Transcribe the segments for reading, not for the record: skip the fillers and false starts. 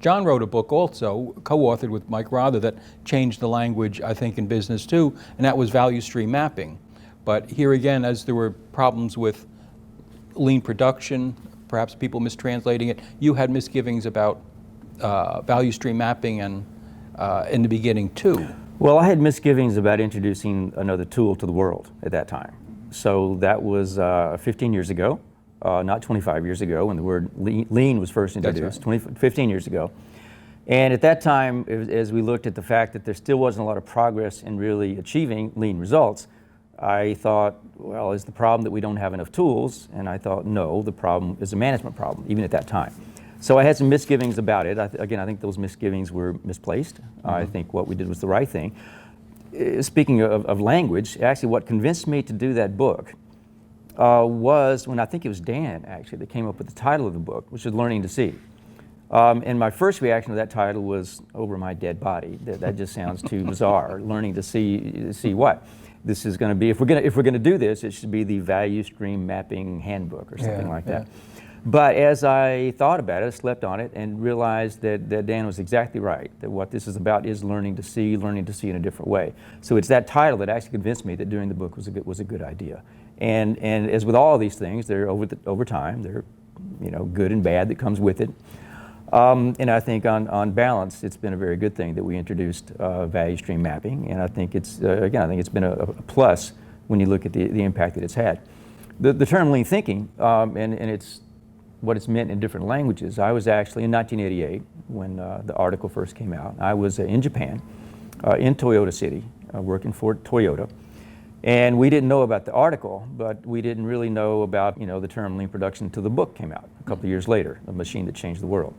John wrote a book also, co-authored with Mike Rother, that changed the language, I think, in business too, and that was value stream mapping. But here again, as there were problems with lean production, perhaps people mistranslating it, you had misgivings about value stream mapping and in the beginning too. Well, I had misgivings about introducing another tool to the world at that time. So that was 15 years ago, not 25 years ago, when the word lean was first introduced, 15 years ago. And at that time, as we looked at the fact that there still wasn't a lot of progress in really achieving lean results, I thought, well, is the problem that we don't have enough tools? And I thought, no, the problem is a management problem, even at that time. So I had some misgivings about it. Again, I think those misgivings were misplaced. I think what we did was the right thing. Speaking of language, actually what convinced me to do that book was when I think it was Dan, actually, that came up with the title of the book, which was Learning to See. And my first reaction to that title was, over my dead body. That just sounds too bizarre. Learning to see what? This is going to be, if we're going to do this, it should be the value stream mapping handbook or something like that. But as I thought about it, I slept on it and realized that Dan was exactly right, that what this is about is learning to see in a different way. So it's that title that actually convinced me that doing the book was a good idea. And as with all of these things, they're over time, they're good and bad that comes with it. And I think on balance, it's been a very good thing that we introduced value stream mapping, and I think it's again, I think it's been a plus when you look at the impact that it's had. The term lean thinking, and it's what it's meant in different languages. I was actually in 1988 when the article first came out. I was in Japan, in Toyota City, working for Toyota, and we didn't know about the article, but we didn't really know about the term lean production until the book came out a couple of years later, The Machine That Changed the World.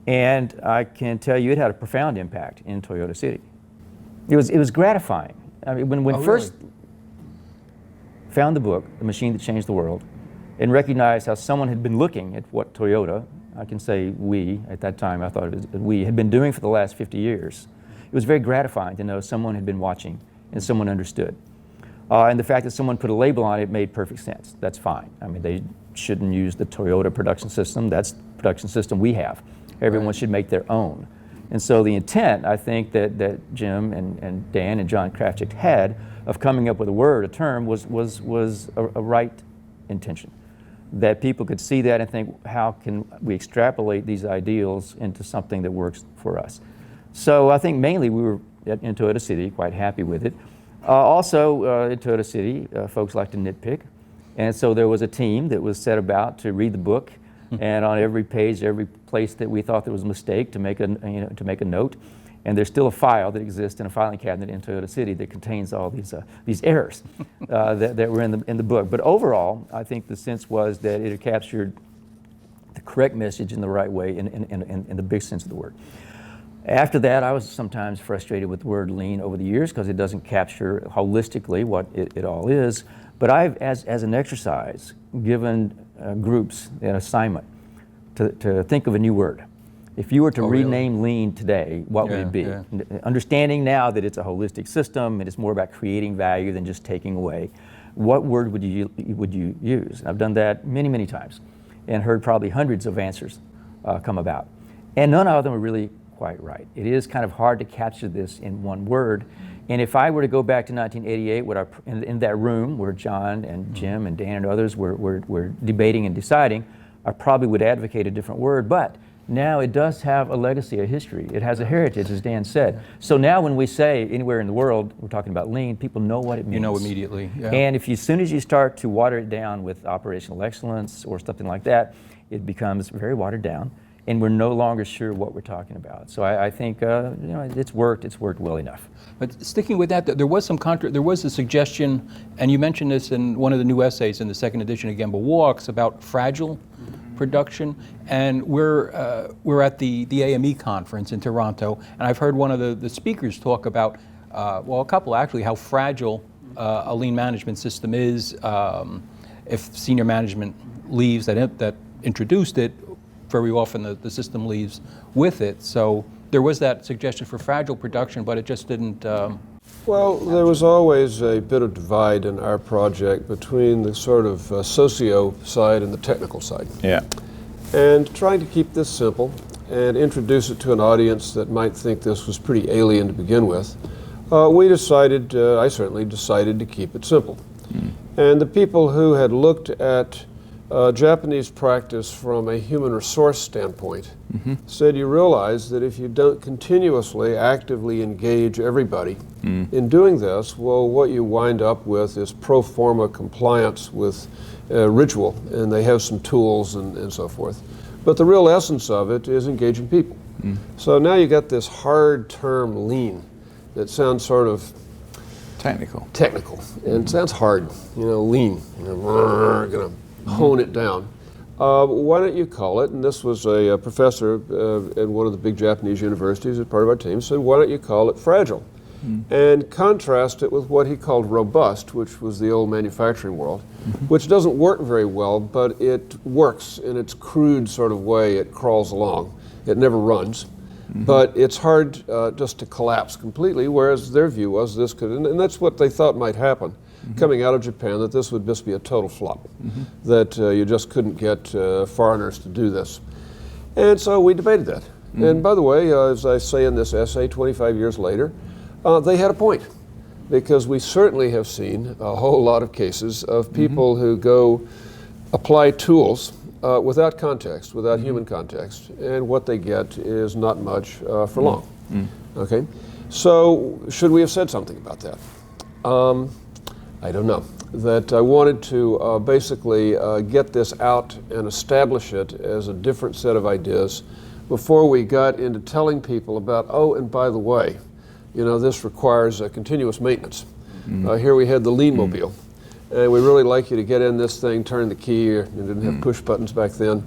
And I can tell you it had a profound impact in Toyota City. It was gratifying. I mean, when first found the book, The Machine That Changed the World, and recognized how someone had been looking at what Toyota, I can say we, at that time I thought it was we, had been doing for the last 50 years. It was very gratifying to know someone had been watching and someone understood. And the fact that someone put a label on it made perfect sense. That's fine. I mean, they shouldn't use the Toyota production system. That's the production system we have. Everyone should make their own. And so the intent, I think, that Jim and Dan and John Krafchick had of coming up with a word, a term, was a right intention. That people could see that and think, how can we extrapolate these ideals into something that works for us? So I think mainly we were in Toyota City quite happy with it. Also in Toyota City, folks like to nitpick. And so there was a team that was set about to read the book and on every page, every place that we thought there was a mistake to make a note. And there's still a file that exists in a filing cabinet in Toyota City that contains all these errors that were in the book. But overall, I think the sense was that it had captured the correct message in the right way in the big sense of the word. After that, I was sometimes frustrated with the word lean over the years because it doesn't capture holistically what it all is. But I've, as an exercise, given groups an assignment to think of a new word. If you were to rename lean today, what would it be? Understanding now that it's a holistic system and it's more about creating value than just taking away, what word would you use? I've done that many, many times and heard probably hundreds of answers come about. And none of them are really quite right. It is kind of hard to capture this in one word. And if I were to go back to 1988, in that room where John and Jim and Dan and others were debating and deciding, I probably would advocate a different word. But now it does have a legacy, a history. It has a heritage, as Dan said. So now when we say anywhere in the world, we're talking about lean, people know what it means. You know immediately. Yeah. And as soon as you start to water it down with operational excellence or something like that, it becomes very watered down, and we're no longer sure what we're talking about. So I think it's worked well enough. But sticking with that, there was a suggestion, and you mentioned this in one of the new essays in the second edition of Gemba Walks about fragile production, and we're at the AME conference in Toronto, and I've heard one of the speakers talk about, a couple actually, how fragile a lean management system is if senior management leaves that introduced it. Very often the system leaves with it. So there was that suggestion for fragile production, but it just didn't. Well, there was always a bit of divide in our project between the sort of socio side and the technical side. Yeah. And trying to keep this simple, and introduce it to an audience that might think this was pretty alien to begin with, we decided, I certainly decided to keep it simple. And the people who had looked at Japanese practice from a human resource standpoint said, you realize that if you don't continuously actively engage everybody in doing this, well, what you wind up with is pro forma compliance with ritual, and they have some tools and so forth. But the real essence of it is engaging people. So now you got this hard term, lean, that sounds sort of Technical. and it sounds hard, lean, gonna hone it down. Why don't you call it, and this was a professor at one of the big Japanese universities as part of our team, said, why don't you call it fragile? And contrast it with what he called robust, which was the old manufacturing world, which doesn't work very well, but it works in its crude sort of way. It crawls along. It never runs. But it's hard just to collapse completely, whereas their view was this could, and that's what they thought might happen coming out of Japan, that this would just be a total flop, that you just couldn't get foreigners to do this. And so we debated that. And by the way, as I say in this essay, 25 years later, they had a point, because we certainly have seen a whole lot of cases of people who go apply tools without context, without human context, and what they get is not much for long. Okay, so should we have said something about that? I don't know. That I wanted to basically get this out and establish it as a different set of ideas before we got into telling people about, oh, and by the way, this requires continuous maintenance. Here we had the Lean Mobile. And we really like you to get in this thing, turn the key. You didn't have push buttons back then.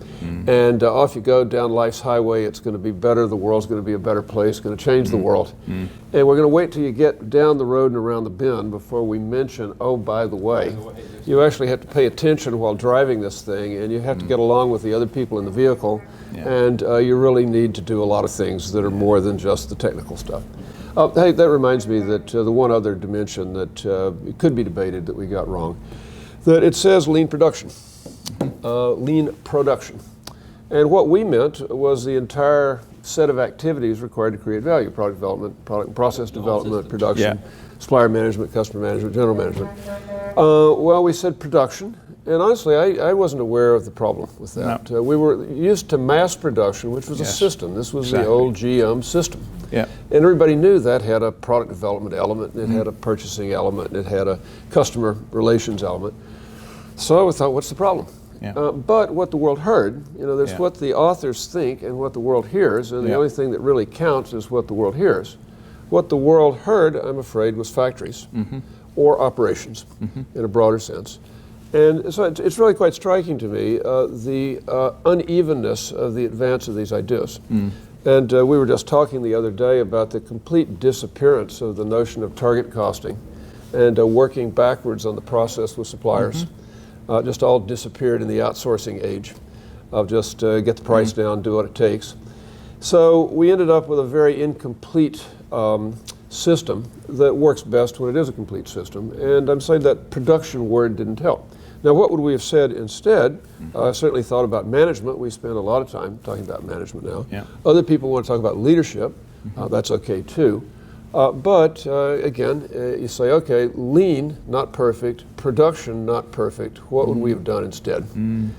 And off you go down life's highway. It's going to be better. The world's going to be a better place. Going to change the world. And we're going to wait till you get down the road and around the bend before we mention, oh, by the way, you actually have to pay attention while driving this thing, and you have to get along with the other people in the vehicle. And you really need to do a lot of things that are more than just the technical stuff. Hey, that reminds me that the one other dimension that it could be debated that we got wrong, that it says lean production, lean production. And what we meant was the entire set of activities required to create value: product development, product and process development, production, supplier management, customer management, general management. Well, we said production, and honestly, I wasn't aware of the problem with that. No. We were used to mass production, which was a system. This was the old GM system. Yeah. And everybody knew that had a product development element, and it had a purchasing element, and it had a customer relations element. So I thought, what's the problem? But what the world heard, there's what the authors think and what the world hears, and the only thing that really counts is what the world hears. What the world heard, I'm afraid, was factories or operations in a broader sense. And so it's really quite striking to me, the unevenness of the advance of these ideas. And we were just talking the other day about the complete disappearance of the notion of target costing and working backwards on the process with suppliers. Just all disappeared in the outsourcing age of just get the price down, do what it takes. So we ended up with a very incomplete system that works best when it is a complete system. And I'm saying that production word didn't help. Now, what would we have said instead? I certainly thought about management. We spend a lot of time talking about management now. Other people want to talk about leadership. That's okay too. But again, you say, okay, lean, not perfect, production, not perfect. What would we have done instead? And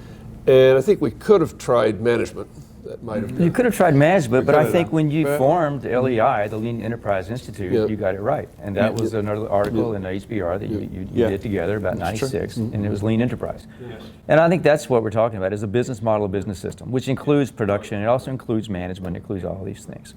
I think we could have tried management. That might have been. You could have tried management, but I think when you formed LEI, the Lean Enterprise Institute, you got it right. And that was another article in HBR that you did together about '96, and it was Lean Enterprise. And I think that's what we're talking about, is a business model, a business system, which includes production. It also includes management. It includes all these things.